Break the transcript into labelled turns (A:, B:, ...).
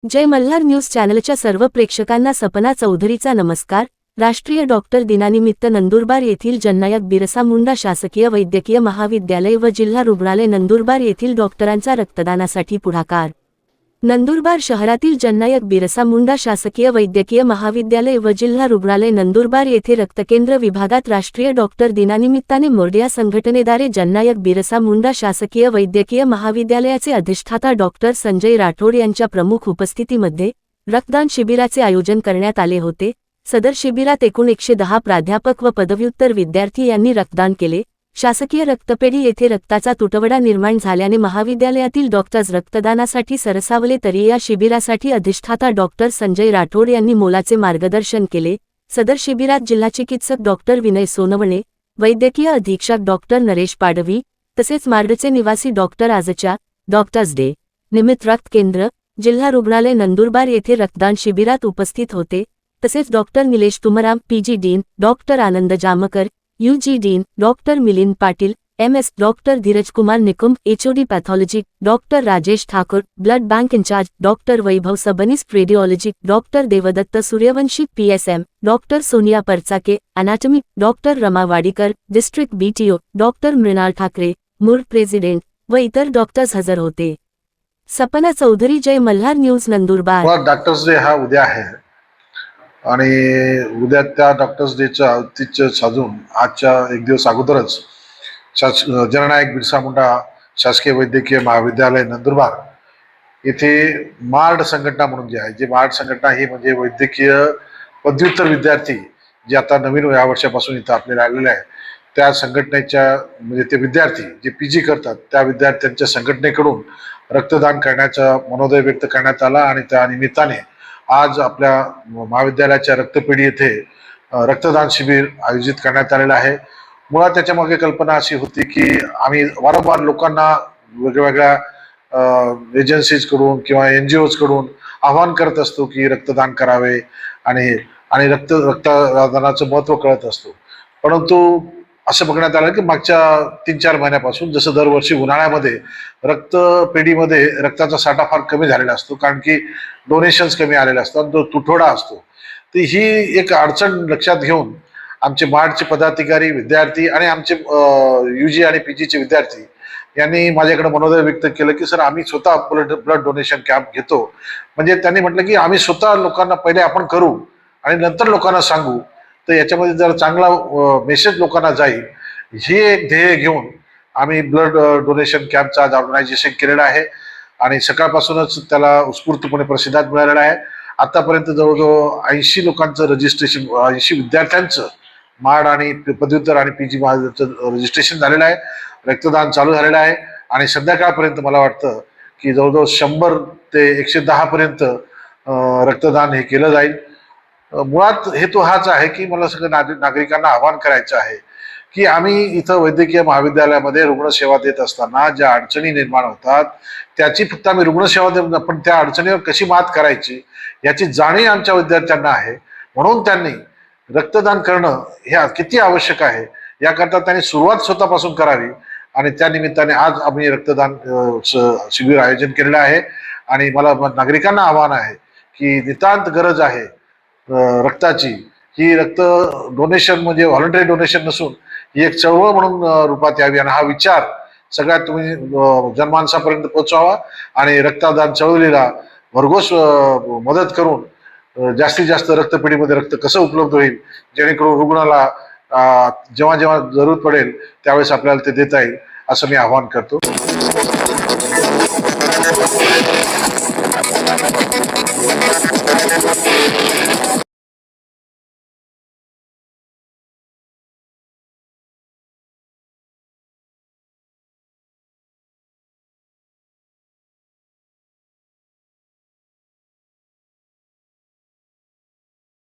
A: जय Malhar news चॅनलच्या सर्व प्रेक्षकांना सपना चौधरीचा नमस्कार। राष्ट्रीय डॉक्टर दिनानिमित्त नंदुरबार येथील जननायक बिरसा मुंडा शासकीय वैद्यकीय महाविद्यालय व जिल्हा रुग्णालय नंदुरबार येथील डॉक्टरांचा रक्तदानासाठी पुढाकार। नंदुरबार शहरातील जननायक बिरसा मुंडा शासकीय वैद्यकीय महाविद्यालय व जिल्हा रुग्णालय नंदुरबार येथे रक्तकेंद्र विभागात राष्ट्रीय डॉक्टर दिनानिमित्ताने मोरडिया संघटनेद्वारे जननायक बिरसा मुंडा शासकीय वैद्यकीय महाविद्यालयाचे अधिष्ठाता डॉक्टर संजय राठोड यांच्या प्रमुख उपस्थितीमध्ये रक्तदान शिबिराचे आयोजन करण्यात आले होते। सदर शिबिरात एकूण 110 प्राध्यापक व पदव्युत्तर विद्यार्थी यांनी रक्तदान केले। शासकीय रक्तपेढी येथे रक्ताचा तुटवडा निर्माण झाल्याने महाविद्यालयातील डॉक्टर्स रक्तदानासाठी सरसावले, तरी या शिबिरासाठी अधिष्ठाता डॉक्टर संजय राठोड यांनी मोलाचे मार्गदर्शन केले। सदर शिबिरात जिल्हा चिकित्सक डॉक्टर विनय सोनवणे, वैद्यकीय अधीक्षक डॉक्टर नरेश पाडवी तसेच मार्डचे निवासी डॉक्टर आजच्या डॉक्टर्स डे निमित्त रक्त केंद्र जिल्हा रुग्णालय नंदुरबार येथे रक्तदान शिबिरात उपस्थित होते। तसेच doctor Nilesh Tumram PG dean, doctor Anand Jamkar UG dean, doctor Milind Patil MS, doctor Dhiraj Kumar Nikumbh HOD pathology, doctor Rajesh Thakur blood bank incharge, doctor Vaibhav Sabnis radiology, doctor Devdatt Suryavanshi PSM, doctor Sonia Parchake anatomy, doctor Rama Wadikar district BTO, doctor Mrunal Thakre मूळ प्रेसिडेंट व इतर डॉक्टर्स हजर होते। Sapna Chaudhari, Jai Malhar news Nandurbar.
B: Doctors day हा उद्या आहे आणि उद्या त्या डॉक्टर्स डेचं औचित्य साधून आजच्या एक दिवस अगोदरच जननायक बिरसा मुंडा शासकीय वैद्यकीय महाविद्यालय नंदुरबार येथे मार्ड संघटना म्हणून जी आहे, जी मार्ड संघटना ही म्हणजे वैद्यकीय पदव्युत्तर विद्यार्थी जे आता नवीन या वर्षापासून इथं आपल्याला आलेले आहे, त्या संघटनेच्या म्हणजे ते विद्यार्थी जे पीजी करतात त्या विद्यार्थ्यांच्या संघटनेकडून रक्तदान करण्याचा मनोदय व्यक्त करण्यात आला आणि त्या निमित्ताने आज आपल्या महाविद्यालयाच्या रक्तपेढी येथे रक्तदान शिबिर आयोजित करण्यात आलेलं आहे। मुळात त्याच्या मागे कल्पना अशी होती की आम्ही वारंवार लोकांना वेगवेगळ्या एजन्सीज कडून किंवा NGOज कडून आवाहन करत असतो की रक्तदान करावे आणि रक्तदानाचं महत्त्व कळत असतो, परंतु असं बघण्यात आलं की मागच्या 3-4 महिन्यापासून जसं दरवर्षी उन्हाळ्यामध्ये रक्तपेढीमध्ये रक्ताचा साठा फार कमी झालेला असतो, कारण की डोनेशन्स कमी आलेले असतात, जो तुटवडा असतो, तर ही एक अडचण लक्षात घेऊन आमचे मार्डचे पदाधिकारी, विद्यार्थी आणि आमचे UG आणि PGचे विद्यार्थी यांनी माझ्याकडे मनोदय व्यक्त केलं की सर आम्ही स्वतः ब्लड डोनेशन कॅम्प घेतो। म्हणजे त्यांनी म्हटलं की आम्ही स्वतः लोकांना पहिले आपण करू आणि नंतर लोकांना सांगू, तर याच्यामध्ये जर चांगला मेसेज लोकांना जाईल हे एक ध्येय घेऊन आम्ही ब्लड डोनेशन कॅम्पचं आज ऑर्गनायझेशन केलेलं आहे आणि सकाळपासूनच त्याला उत्स्फूर्तपणे प्रतिसाद मिळालेला आहे। आतापर्यंत जवळजवळ 80 लोकांचं रजिस्ट्रेशन, 80 विद्यार्थ्यांचं मार्ड आणि पदव्युत्तर आणि PG महाविद्यालयाचं रजिस्ट्रेशन झालेलं आहे, रक्तदान चालू झालेलं आहे आणि संध्याकाळपर्यंत मला वाटतं की जवळजवळ 100 ते 110 पर्यंत रक्तदान हे केलं जाईल। मुळात हेतू हाच आहे की मला सगळ्या नागरिकांना आवाहन करायचं आहे की आम्ही इथं वैद्यकीय महाविद्यालयामध्ये रुग्णसेवा देत असताना ज्या अडचणी निर्माण होतात त्याची फक्त आम्ही रुग्णसेवा देत, पण त्या अडचणीवर कशी मात करायची याची जाणीव आमच्या विद्यार्थ्यांना आहे, म्हणून त्यांनी रक्तदान करणं हे किती आवश्यक आहे याकरता त्यांनी सुरुवात स्वतःपासून करावी आणि त्या निमित्ताने आज आम्ही रक्तदान शिबिर आयोजन केलेलं आहे। आणि मला नागरिकांना आवाहन आहे की नितांत गरज आहे रक्ताची। ही रक्त डोनेशन म्हणजे व्हॉलंटरी डोनेशन नसून ही एक चळवळ म्हणून रूपात यावी आणि हा विचार सगळ्यात तुम्ही जनमानसापर्यंत पोहोचवावा आणि रक्तदान चळवळीला भरघोस मदत करून जास्तीत जास्त रक्तपेढीमध्ये रक्त कसं उपलब्ध होईल जेणेकरून रुग्णाला जेव्हा जेव्हा जरूर पडेल त्यावेळेस आपल्याला ते देता येईल, असं मी आवाहन करतो।